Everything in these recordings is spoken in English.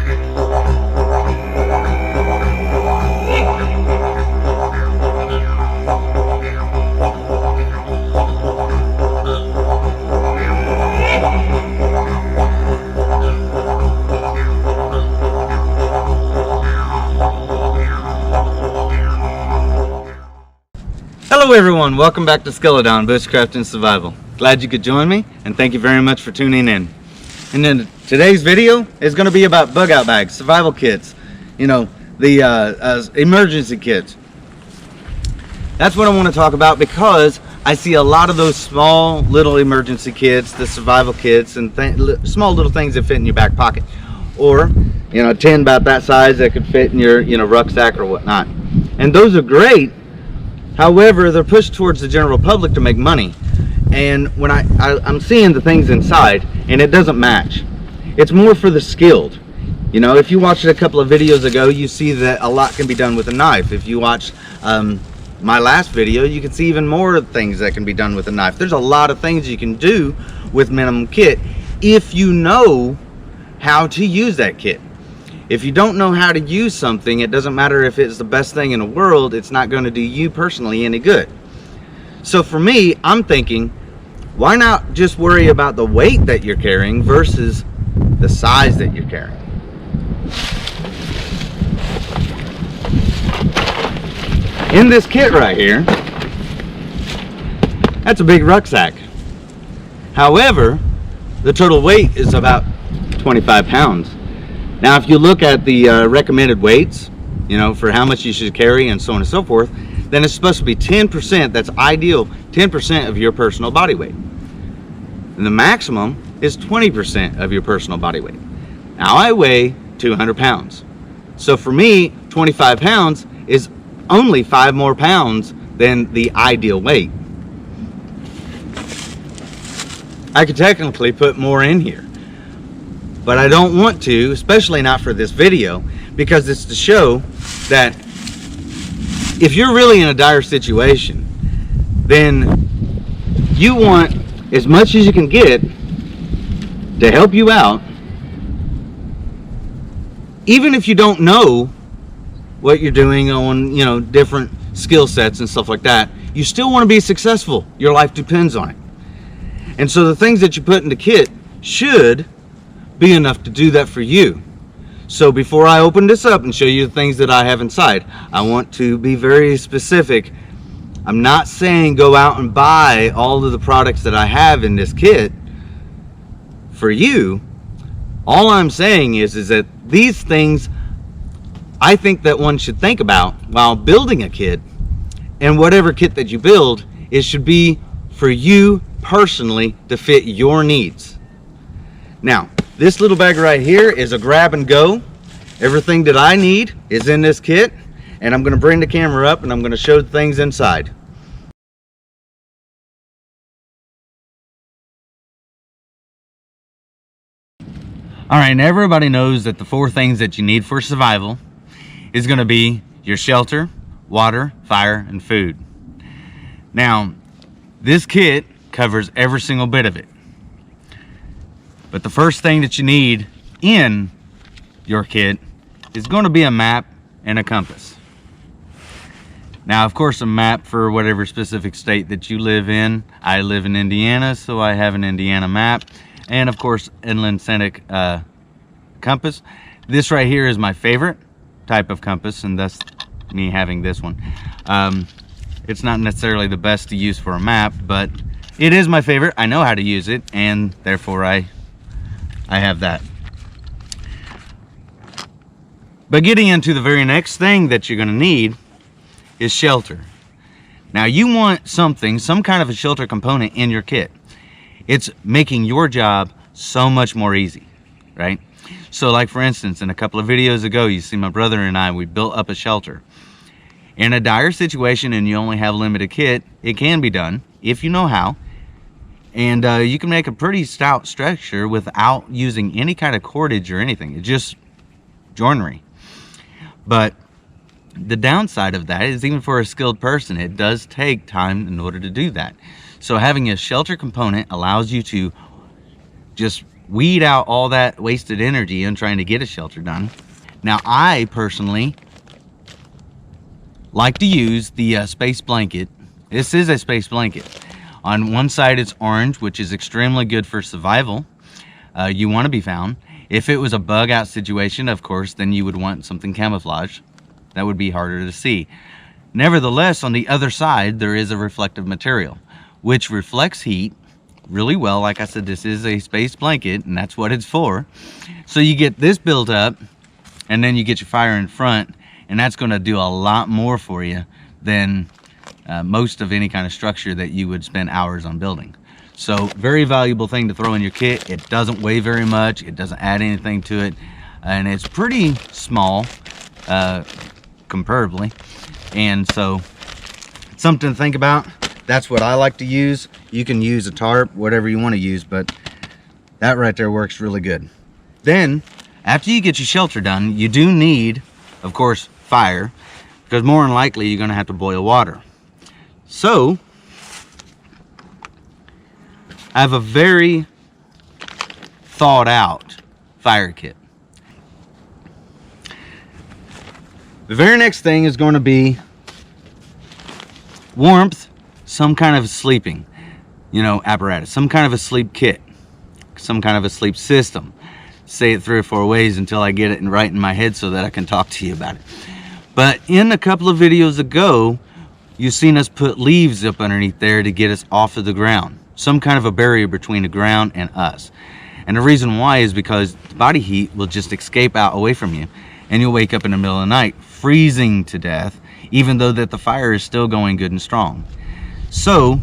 Hello everyone, welcome back to Skeledon, Bushcraft and Survival. Glad you could join me, and thank you very much for tuning in. And then today's video is going to be about bug out bags, survival kits, you know, the emergency kits. That's what I want to talk about, because I see a lot of those small little emergency kits, the survival kits, and small little things that fit in your back pocket, or you know, a tin about that size that could fit in your rucksack or whatnot. And those are great. However, they're pushed towards the general public to make money. And when I'm seeing the things inside, and it doesn't match. It's more for the skilled. You know, if you watched a couple of videos ago, you see that a lot can be done with a knife. If you watch my last video, you can see even more things that can be done with a knife. There's a lot of things you can do with minimum kit if you know how to use that kit. If you don't know how to use something, it doesn't matter if it's the best thing in the world, it's not going to do you personally any good. So for me, I'm thinking, why not just worry about the weight that you're carrying versus the size that you're carrying? In this kit right here, that's a big rucksack. However, the total weight is about 25 pounds. Now, if you look at the recommended weights, you know, for how much you should carry and so on and so forth, then it's supposed to be 10%, that's ideal, 10% of your personal body weight. And the maximum is 20% of your personal body weight. Now, I weigh 200 pounds. So for me, 25 pounds is only 5 more pounds than the ideal weight. I could technically put more in here, but I don't want to, especially not for this video, because it's to show that if you're really in a dire situation, then you want as much as you can get to help you out, even if you don't know what you're doing on, you know, different skill sets and stuff like that. You still want to be successful. Your life depends on it. And so the things that you put in the kit should be enough to do that for you. So before I open this up and show you the things that I have inside, I want to be very specific. I'm not saying go out and buy all of the products that I have in this kit for you. All I'm saying is that these things I think that one should think about while building a kit, and whatever kit that you build, it should be for you personally to fit your needs. Now, this little bag right here is a grab and go. Everything that I need is in this kit, and I'm going to bring the camera up and I'm going to show the things inside. Alright, now everybody knows that the 4 things that you need for survival is going to be your shelter, water, fire, and food. Now, this kit covers every single bit of it. But the first thing that you need in your kit is going to be a map and a compass. Now, of course, a map for whatever specific state that you live in. I live in Indiana, so I have an Indiana map. And of course, inland scenic compass. This right here is my favorite type of compass, and thus me having this one. It's not necessarily the best to use for a map, but it is my favorite. I know how to use it, and therefore I have that. But getting into the very next thing that you're going to need is shelter. Now, you want some kind of a shelter component in your kit. It's making your job so much more easy, right? So like for instance, in a couple of videos ago, you see my brother and I, we built up a shelter. In a dire situation and you only have limited kit, it can be done if you know how. And you can make a pretty stout structure without using any kind of cordage or anything. It's just joinery. But the downside of that is, even for a skilled person, it does take time in order to do that. So having a shelter component allows you to just weed out all that wasted energy in trying to get a shelter done. Now, I personally like to use the space blanket. This is a space blanket. On one side it's orange, which is extremely good for survival. You want to be found. If it was a bug out situation, of course, then you would want something camouflage. That would be harder to see. Nevertheless, on the other side, there is a reflective material, which reflects heat really well. Like I said, this is a space blanket, and that's what it's for. So you get this built up, and then you get your fire in front, and that's going to do a lot more for you than most of any kind of structure that you would spend hours on building. So very valuable thing to throw in your kit. It doesn't weigh very much. It doesn't add anything to it, and it's pretty small comparably, and so it's something to think about. That's what I like to use. You can use a tarp, whatever you want to use, but that right there works really good. Then after you get your shelter done, you do need, of course, fire, because more than likely you're going to have to boil water. So I have a very thought out fire kit. The very next thing is going to be warmth, some kind of sleeping, apparatus, some kind of a sleep kit, some kind of a sleep system. Say it 3 or 4 ways until I get it right in my head so that I can talk to you about it. But in a couple of videos ago, you've seen us put leaves up underneath there to get us off of the ground. Some kind of a barrier between the ground and us. And the reason why is because the body heat will just escape out away from you, and you'll wake up in the middle of the night freezing to death, even though that the fire is still going good and strong. So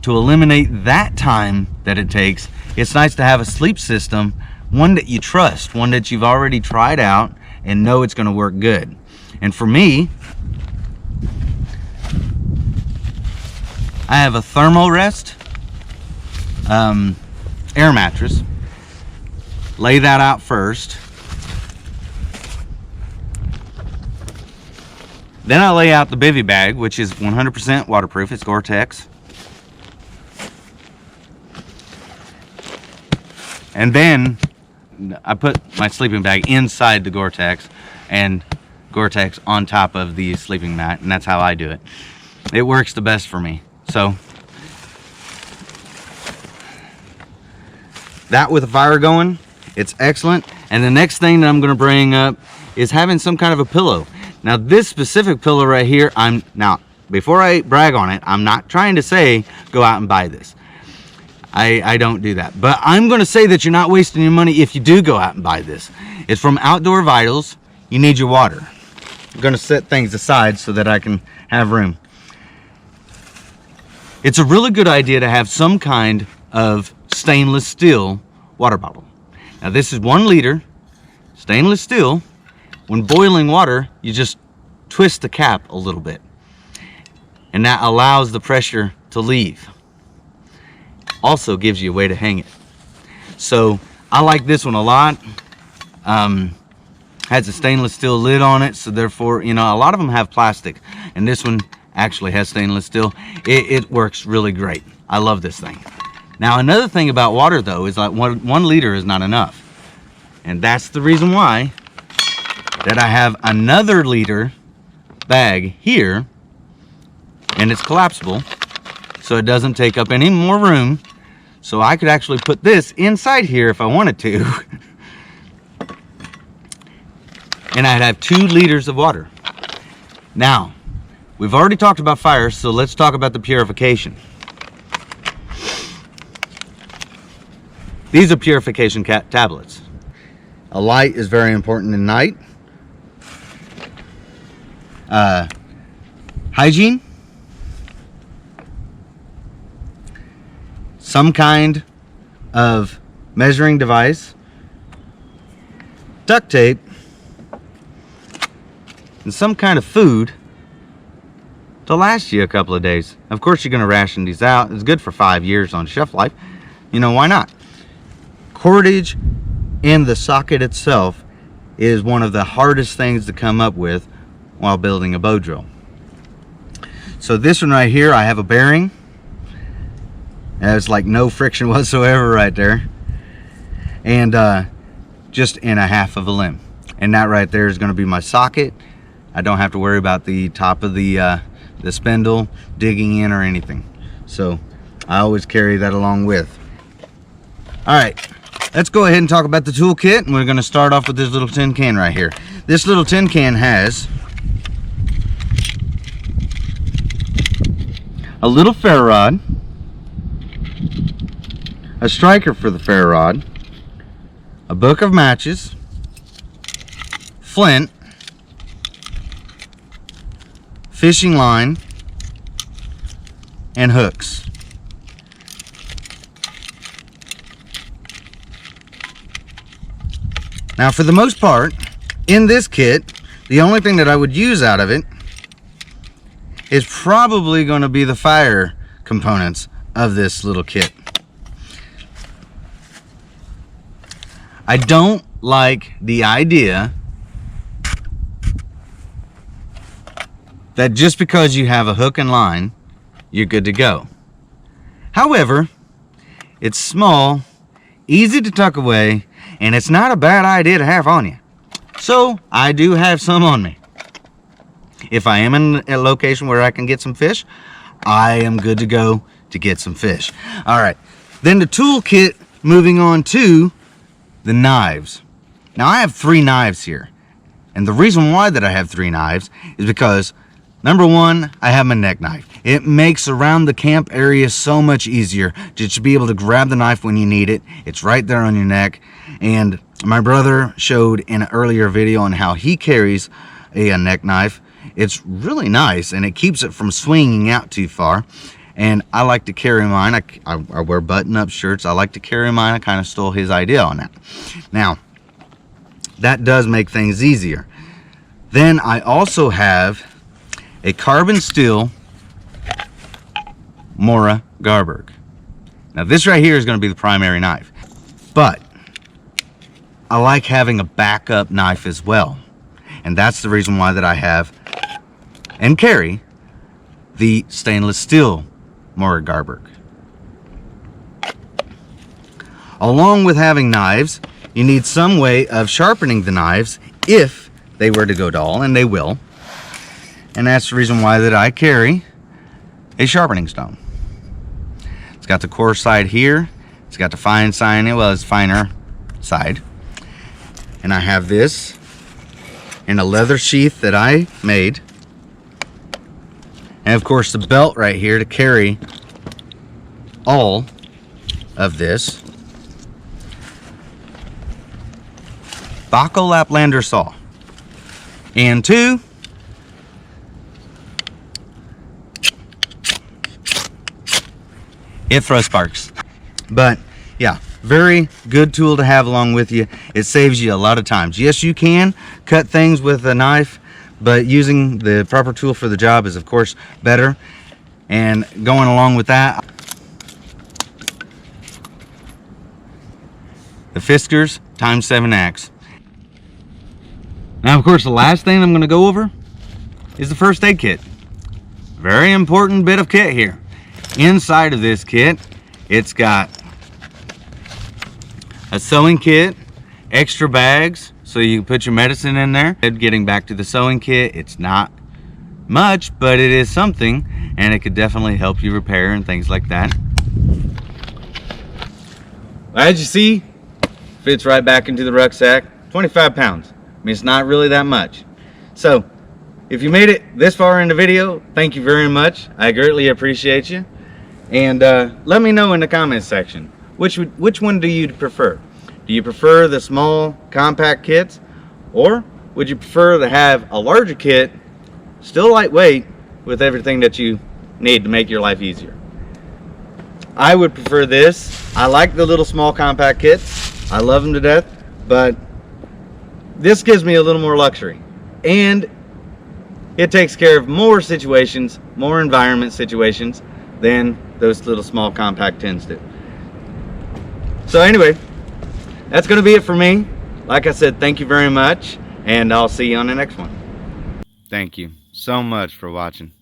to eliminate that time that it takes, it's nice to have a sleep system, one that you trust, one that you've already tried out and know it's going to work good. And for me, I have a Thermarest air mattress. Lay that out first. Then I lay out the bivy bag, which is 100% waterproof. It's Gore-Tex. And then I put my sleeping bag inside the Gore-Tex and Gore-Tex on top of the sleeping mat, and that's how I do it. It works the best for me. So that with the fire going, it's excellent. And the next thing that I'm going to bring up is having some kind of a pillow. Now this specific pillow right here, before I brag on it, I'm not trying to say go out and buy this. I don't do that. But I'm going to say that you're not wasting your money if you do go out and buy this. It's from Outdoor Vitals. You need your water. I'm going to set things aside so that I can have room. It's a really good idea to have some kind of stainless steel water bottle. Now this is 1 liter stainless steel. When boiling water, you just twist the cap a little bit, and that allows the pressure to leave. Also gives you a way to hang it. So I like this one a lot. Has a stainless steel lid on it, so therefore, a lot of them have plastic, and this one actually has stainless steel. It works really great. I love this thing. Now another thing about water though is like one liter is not enough, and that's the reason why that I have another liter bag here, and it's collapsible, so it doesn't take up any more room. So I could actually put this inside here if I wanted to, and I'd have 2 liters of water. Now, we've already talked about fire, so let's talk about the purification. These are purification tablets. A light is very important at night. Hygiene, some kind of measuring device, duct tape, and some kind of food to last you a couple of days. Of course, you're going to ration these out. It's good for 5 years on shelf life. Why not? Cordage in the socket itself is one of the hardest things to come up with while building a bow drill. So this one right here, I have a bearing. There's like no friction whatsoever right there. and just in a half of a limb. And that right there is going to be my socket. I don't have to worry about the top of the spindle digging in or anything. So I always carry that along with. All right, let's go ahead and talk about the toolkit. And we're going to start off with this little tin can right here. This little tin can has a little ferro rod, a striker for the ferro rod, a book of matches, flint, fishing line, and hooks. Now, for the most part, in this kit, the only thing that I would use out of it is probably going to be the fire components of this little kit. I don't like the idea that just because you have a hook and line, you're good to go. However, it's small, easy to tuck away, and it's not a bad idea to have on you. So I do have some on me. If I am in a location where I can get some fish, I am good to go to get some fish. All right, then the toolkit, moving on to the knives. Now I have 3 knives here. And the reason why that I have 3 knives is because, number one, I have my neck knife. It makes around the camp area so much easier to just be able to grab the knife when you need it. It's right there on your neck. And my brother showed in an earlier video on how he carries a neck knife. It's really nice, and it keeps it from swinging out too far. And I like to carry mine. I wear button-up shirts. I like to carry mine. I kind of stole his idea on that. Now, that does make things easier. Then I also have a carbon steel Mora Garberg. Now, this right here is going to be the primary knife, but I like having a backup knife as well. And that's the reason why that I have and carry the stainless steel Mora Garberg. Along with having knives, you need some way of sharpening the knives if they were to go dull, and they will. And that's the reason why that I carry a sharpening stone. It's got the coarse side here. It's got the fine side, well, it's finer side. And I have this in a leather sheath that I made. And of course the belt right here to carry all of this. Baco Laplander saw. And 2 it throws sparks. But yeah, very good tool to have along with you. It saves you a lot of times. Yes, you can cut things with a knife, but using the proper tool for the job is of course better. And going along with that, the Fiskars ×7 axe. Now of course the last thing I'm going to go over is the first aid kit. Very important bit of kit here. Inside of this kit, it's got a sewing kit, extra bags so you can put your medicine in there. Getting back to the sewing kit, it's not much, but it is something, and it could definitely help you repair and things like that. As you see, fits right back into the rucksack. 25 pounds. I mean, it's not really that much. So if you made it this far in the video, thank you very much. I greatly appreciate you. And let me know in the comments section, which one do you prefer? Do you prefer the small compact kits, or would you prefer to have a larger kit, still lightweight, with everything that you need to make your life easier? I would prefer this. I like the little small compact kits. I love them to death, but this gives me a little more luxury, and it takes care of more situations, more environment situations than those little small compact tins do. So anyway, that's going to be it for me. Like I said, thank you very much, and I'll see you on the next one. Thank you so much for watching.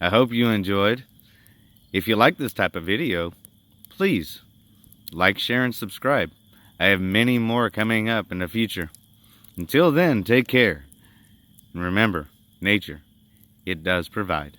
I hope you enjoyed. If you like this type of video, please like, share, and subscribe. I have many more coming up in the future. Until then, take care. And remember, nature, it does provide.